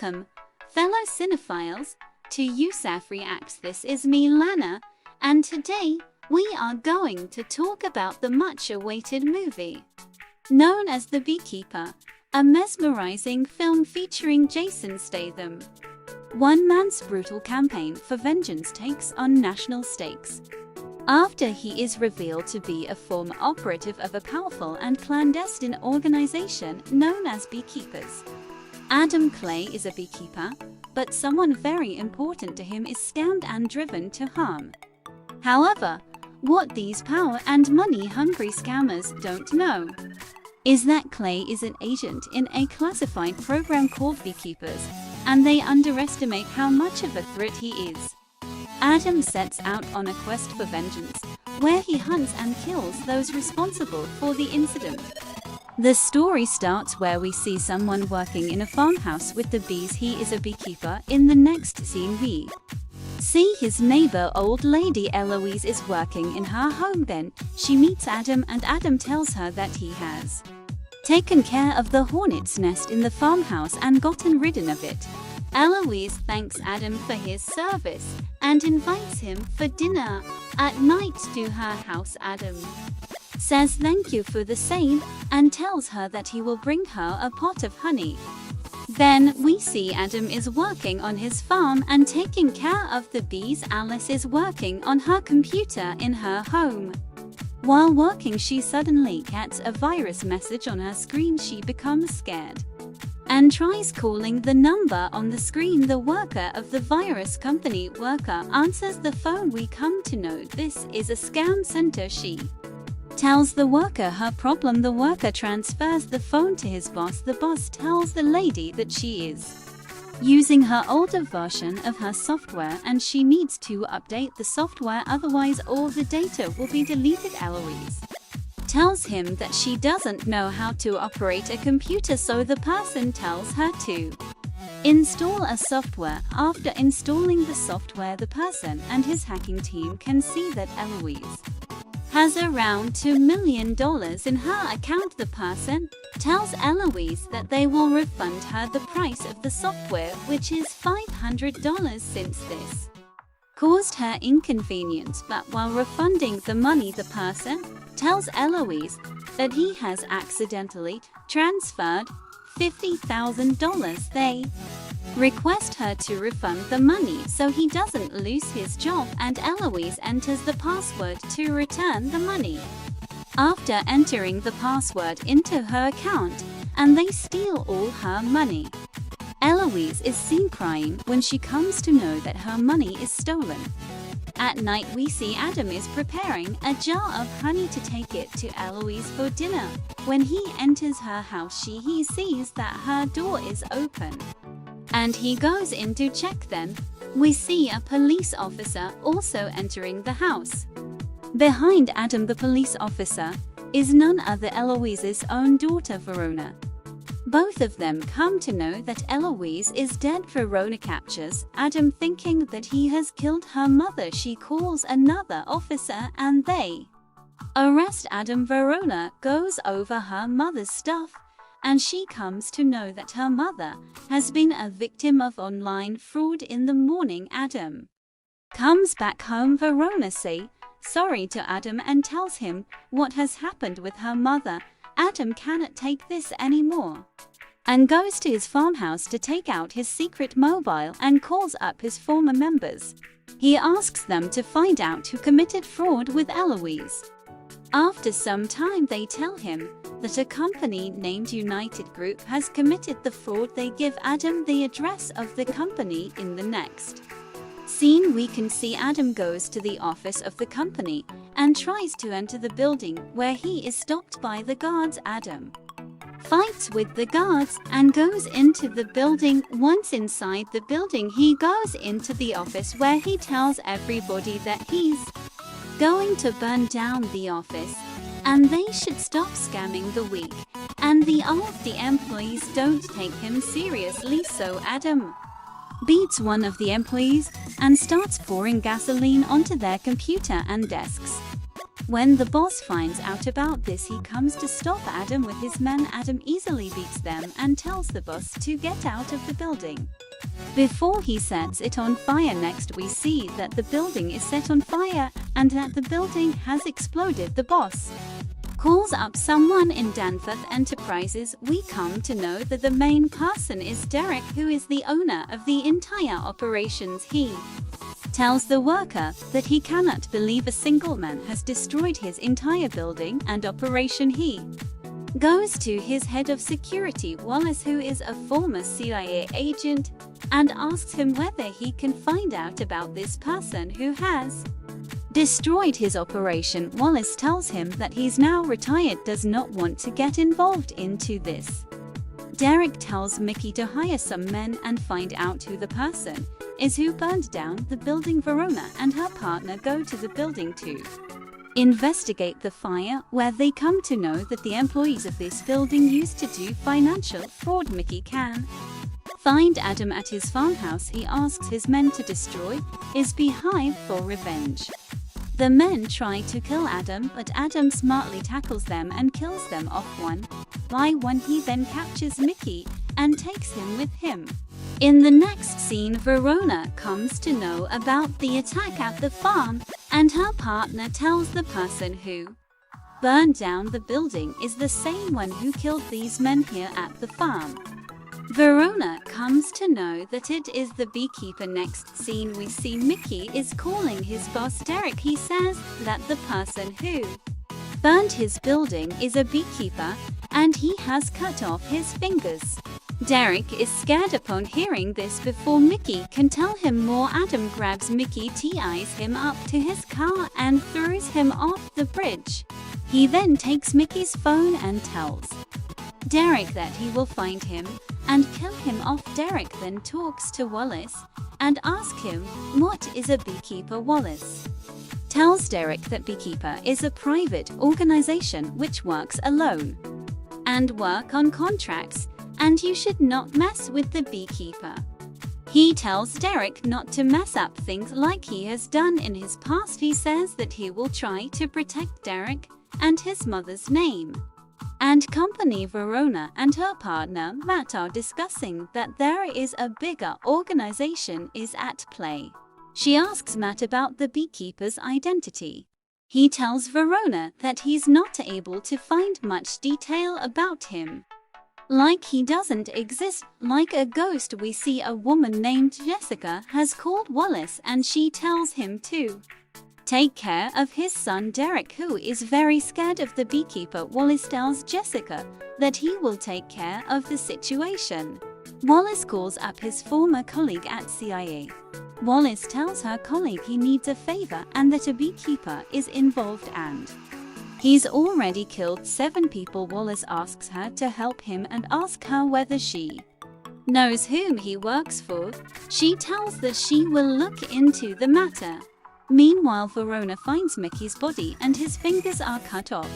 Welcome, fellow cinephiles, to Yousaf Reacts. This is me, Lana, and today we are going to talk about the much-awaited movie known as The Beekeeper, a mesmerizing film featuring Jason Statham. One man's brutal campaign for vengeance takes on national stakes after he is revealed to be a former operative of a powerful and clandestine organization known as Beekeepers. Adam Clay is a beekeeper, but someone very important to him is scammed and driven to harm. However, what these power and money-hungry scammers don't know is that Clay is an agent in a classified program called Beekeepers, and they underestimate how much of a threat he is. Adam sets out on a quest for vengeance, where he hunts and kills those responsible for the incident. The story starts where we see someone working in a farmhouse with the bees. He is a beekeeper. In the next scene we see his neighbor, old lady Eloise, is working in her home. Then she meets Adam, and Adam tells her that he has taken care of the hornet's nest in the farmhouse and gotten rid of it. Eloise thanks Adam for his service and invites him for dinner at night to her house. Adam says thank you for the same and tells her that he will bring her a pot of honey. Then we see Adam is working on his farm and taking care of the bees. Alice is working on her computer in her home. While working, she suddenly gets a virus message on her screen. She becomes scared and tries calling the number on the screen. The worker of the virus company worker answers the phone. We come to know this is a scam center. She tells the worker her problem. The worker transfers the phone to his boss. The boss tells the lady that she is using her older version of her software and she needs to update the software, otherwise all the data will be deleted. Eloise tells him that she doesn't know how to operate a computer, so the person tells her to install a software. After installing the software, the person and his hacking team can see that Eloise has around $2 million in her account. The person tells Eloise that they will refund her the price of the software, which is $500, since this caused her inconvenience. But while refunding the money, the person tells Eloise that he has accidentally transferred $50,000. They request her to refund the money so he doesn't lose his job, and Eloise enters the password to return the money. After entering the password into her account, and they steal all her money. Eloise is seen crying when she comes to know that her money is stolen. At night we see Adam is preparing a jar of honey to take it to Eloise for dinner. When he enters her house, he sees that her door is open, and he goes in to check. Then we see a police officer also entering the house. Behind Adam, the police officer, is none other Eloise's own daughter, Verona. Both of them come to know that Eloise is dead. Verona captures Adam thinking that he has killed her mother. She calls another officer and they arrest Adam. Verona goes over her mother's stuff, and she comes to know that her mother has been a victim of online fraud. In the morning, Adam comes back home. Verona says sorry to Adam and tells him what has happened with her mother. Adam cannot take this anymore and goes to his farmhouse to take out his secret mobile and calls up his former members. He asks them to find out who committed fraud with Eloise. After some time, they tell him that a company named United Group has committed the fraud. They give Adam the address of the company. In the next scene we can see Adam goes to the office of the company and tries to enter the building, where he is stopped by the guards. Adam fights with the guards and goes into the building. Once inside the building, he goes into the office where he tells everybody that he's going to burn down the office and they should stop scamming the weak and the old. The employees don't take him seriously, so Adam beats one of the employees and starts pouring gasoline onto their computer and desks. When the boss finds out about this, he comes to stop Adam with his men. Adam easily beats them and tells the boss to get out of the building before he sets it on fire. Next we see that the building is set on fire and that the building has exploded. The boss calls up someone in Danforth Enterprises. We come to know that the main person is Derek, who is the owner of the entire operations. He tells the worker that he cannot believe a single man has destroyed his entire building and operation. He goes to his head of security, Wallace, who is a former CIA agent, and asks him whether he can find out about this person who has destroyed his operation. Wallace tells him that he's now retired, does not want to get involved into this. Derek tells Mickey to hire some men and find out who the person is who burned down the building. Verona and her partner go to the building to investigate the fire, where they come to know that the employees of this building used to do financial fraud. Mickey can find Adam at his farmhouse. He asks his men to destroy his beehive for revenge. The men try to kill Adam, but Adam smartly tackles them and kills them off one by one. He then captures Mickey and takes him with him. In the next scene, Verona comes to know about the attack at the farm, and her partner tells the person who burned down the building is the same one who killed these men here at the farm. Verona comes to know that it is the beekeeper. Next scene, we see Mickey is calling his boss Derek. He says that the person who burned his building is a beekeeper and he has cut off his fingers. Derek is scared upon hearing this. Before Mickey can tell him more, Adam grabs Mickey, ties him up to his car and throws him off the bridge. He then takes Mickey's phone and tells Derek that he will find him and kill him off. Derek then talks to Wallace and asks him what is a beekeeper. Wallace tells Derek that Beekeeper is a private organization which works alone and work on contracts, and you should not mess with the beekeeper. He tells Derek not to mess up things like he has done in his past. He says that he will try to protect Derek and his mother's name and company. Verona and her partner Matt are discussing that there is a bigger organization is at play. She asks Matt about the beekeeper's identity. He tells Verona that he's not able to find much detail about him, like he doesn't exist, like a ghost. We see a woman named Jessica has called Wallace and she tells him to take care of his son Derek, who is very scared of the beekeeper. Wallace tells Jessica that he will take care of the situation. Wallace calls up his former colleague at CIA. Wallace tells her colleague he needs a favor and that a beekeeper is involved and he's already killed 7 people. Wallace asks her to help him and asks her whether she knows whom he works for. She tells that she will look into the matter. Meanwhile, Verona finds Mickey's body and his fingers are cut off.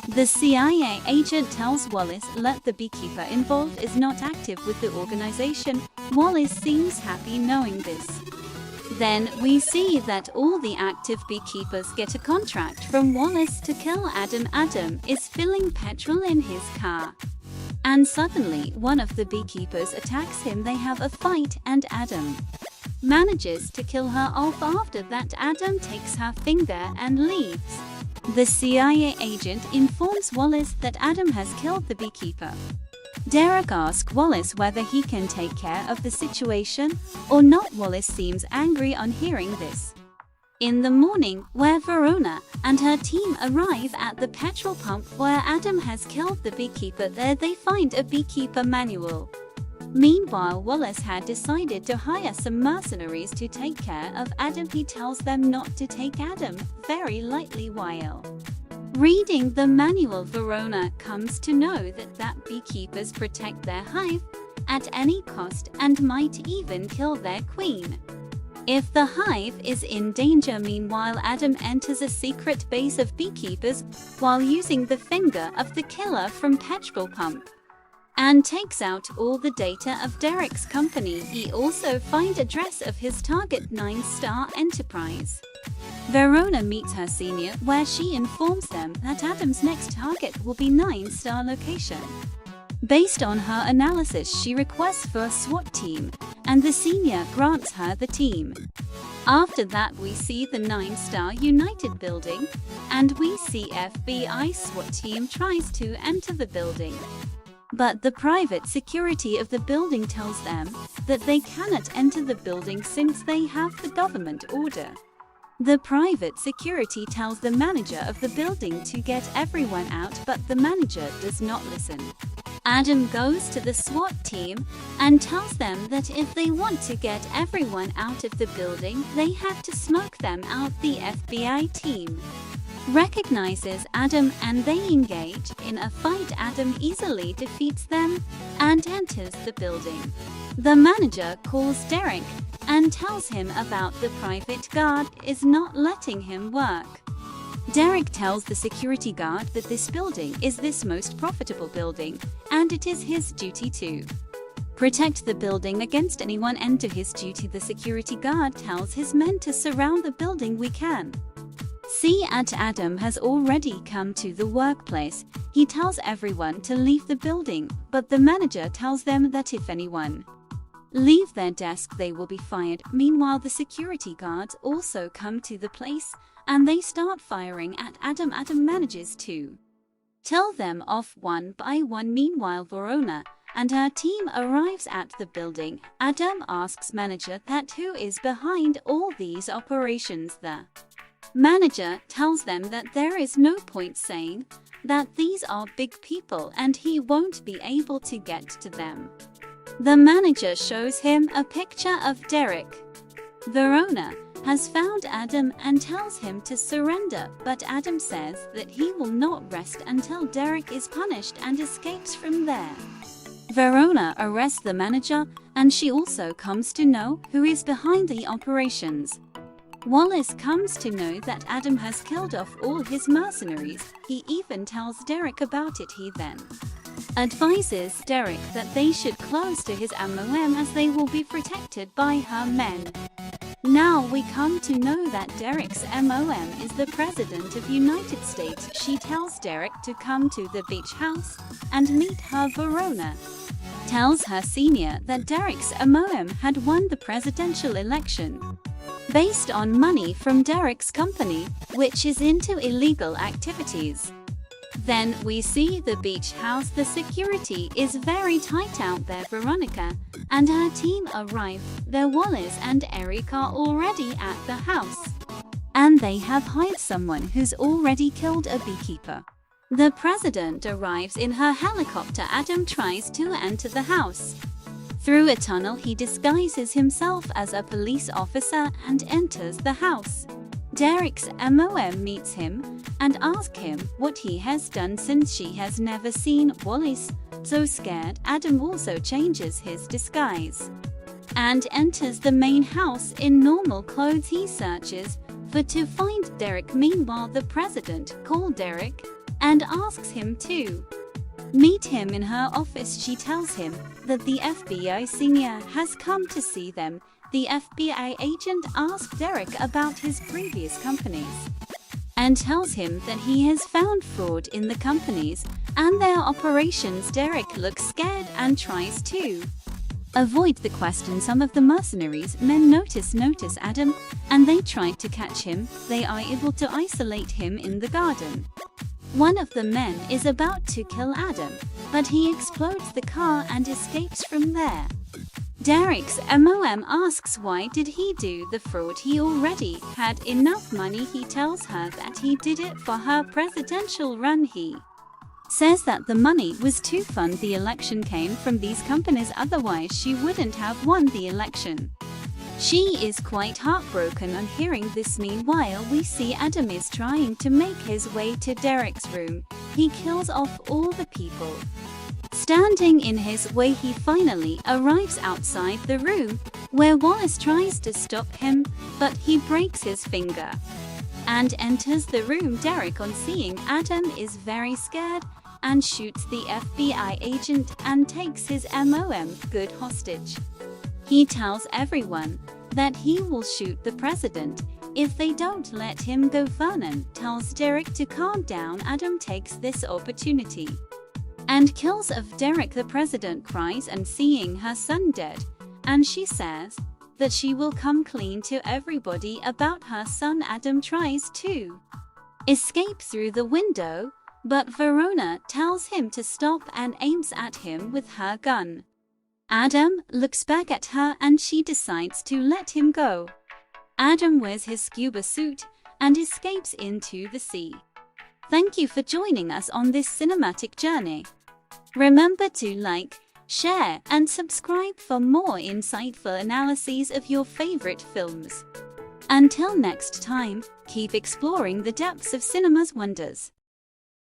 The CIA agent tells Wallace that the beekeeper involved is not active with the organization. Wallace seems happy knowing this. Then we see that all the active beekeepers get a contract from Wallace to kill Adam. Adam is filling petrol in his car, and suddenly one of the beekeepers attacks him. They have a fight and Adam manages to kill her off. After that, Adam takes her finger and leaves. The CIA agent informs Wallace that Adam has killed the beekeeper. Derek asks Wallace whether he can take care of the situation or not. Wallace seems angry on hearing this. In the morning, where Verona and her team arrive at the petrol pump where Adam has killed the beekeeper, there they find a beekeeper manual. Meanwhile, Wallace had decided to hire some mercenaries to take care of Adam. He tells them not to take Adam very lightly. While reading the manual, Verona comes to know that beekeepers protect their hive at any cost and might even kill their queen if the hive is in danger. Meanwhile, Adam enters a secret base of beekeepers while using the finger of the killer from petrol pump. and takes out all the data of Derek's company. He also finds address of his target 9-star enterprise. Verona meets her senior, where she informs them that Adam's next target will be 9-star location. Based on her analysis, she requests for a SWAT team, and the senior grants her the team. After that, we see the 9-star United building, and we see FBI SWAT team tries to enter the building. But the private security of the building tells them that they cannot enter the building since they have the government order. The private security tells the manager of the building to get everyone out, but the manager does not listen. Adam goes to the SWAT team and tells them that if they want to get everyone out of the building, they have to smoke them out. The FBI team recognizes Adam and they engage in a fight. Adam easily defeats them and enters the building. The manager calls Derek and tells him about the private guard is not letting him work. Derek tells the security guard that this building is the most profitable building, and it is his duty to protect the building against anyone enter his duty. The security guard tells his men to surround the building. We can see at Adam has already come to the workplace. He tells everyone to leave the building, but the manager tells them that if anyone leave their desk, they will be fired. Meanwhile, the security guards also come to the place and they start firing at Adam. Adam manages to tell them off one by one. Meanwhile, Verona and her team arrives at the building. Adam asks manager that who is behind all these operations. The manager tells them that there is no point saying that these are big people and he won't be able to get to them. The manager shows him a picture of Derek. Verona has found Adam and tells him to surrender, but Adam says that he will not rest until Derek is punished and escapes from there. Verona arrests the manager and she also comes to know who is behind the operations. Wallace comes to know that Adam has killed off all his mercenaries. He even tells Derek about it. He then advises Derek that they should close to his MOM as they will be protected by her men. Now we come to know that Derek's MOM is the President of United States. She tells Derek to come to the beach house and meet her. Verona tells her senior that Derek's MOM had won the presidential election based on money from Derek's company, which is into illegal activities. Then we see the beach house. The security is very tight out there. Veronica and her team arrive. Their Wallace and Eric are already at the house, and they have hired someone who's already killed a beekeeper. The president arrives in her helicopter. Adam tries to enter the house. Through a tunnel, he disguises himself as a police officer and enters the house. Derek's MOM meets him and asks him what he has done since she has never seen Wallace. So scared, Adam also changes his disguise and enters the main house in normal clothes. He searches to find Derek. Meanwhile, the president calls Derek and asks him to meet him in her office. She tells him that the FBI senior has come to see them. The FBI agent asks Derek about his previous companies and tells him that he has found fraud in the companies and their operations. Derek looks scared and tries to avoid the question. Some of the mercenaries men notice Adam and they try to catch him. They are able to isolate him in the garden. One of the men is about to kill Adam, but he explodes the car and escapes from there. Derek's MOM asks why did he do the fraud. He already had enough money. He tells her that he did it for her presidential run. He says that the money was to fund the election came from these companies, otherwise she wouldn't have won the election. She is quite heartbroken on hearing this. Meanwhile, we see Adam is trying to make his way to Derek's room. He kills off all the people standing in his way. He finally arrives outside the room where Wallace tries to stop him, but he breaks his finger and enters the room. Derek, on seeing Adam, is very scared and shoots the FBI agent and takes his good hostage. He tells everyone that he will shoot the president if they don't let him go. Vernon tells Derek to calm down. Adam takes this opportunity and kills of Derek. The president cries and seeing her son dead, and she says that she will come clean to everybody about her son. Adam tries to escape through the window, but Verona tells him to stop and aims at him with her gun. Adam looks back at her and she decides to let him go. Adam wears his scuba suit and escapes into the sea. Thank you for joining us on this cinematic journey. Remember to like, share, and subscribe for more insightful analyses of your favorite films. Until next time, keep exploring the depths of cinema's wonders.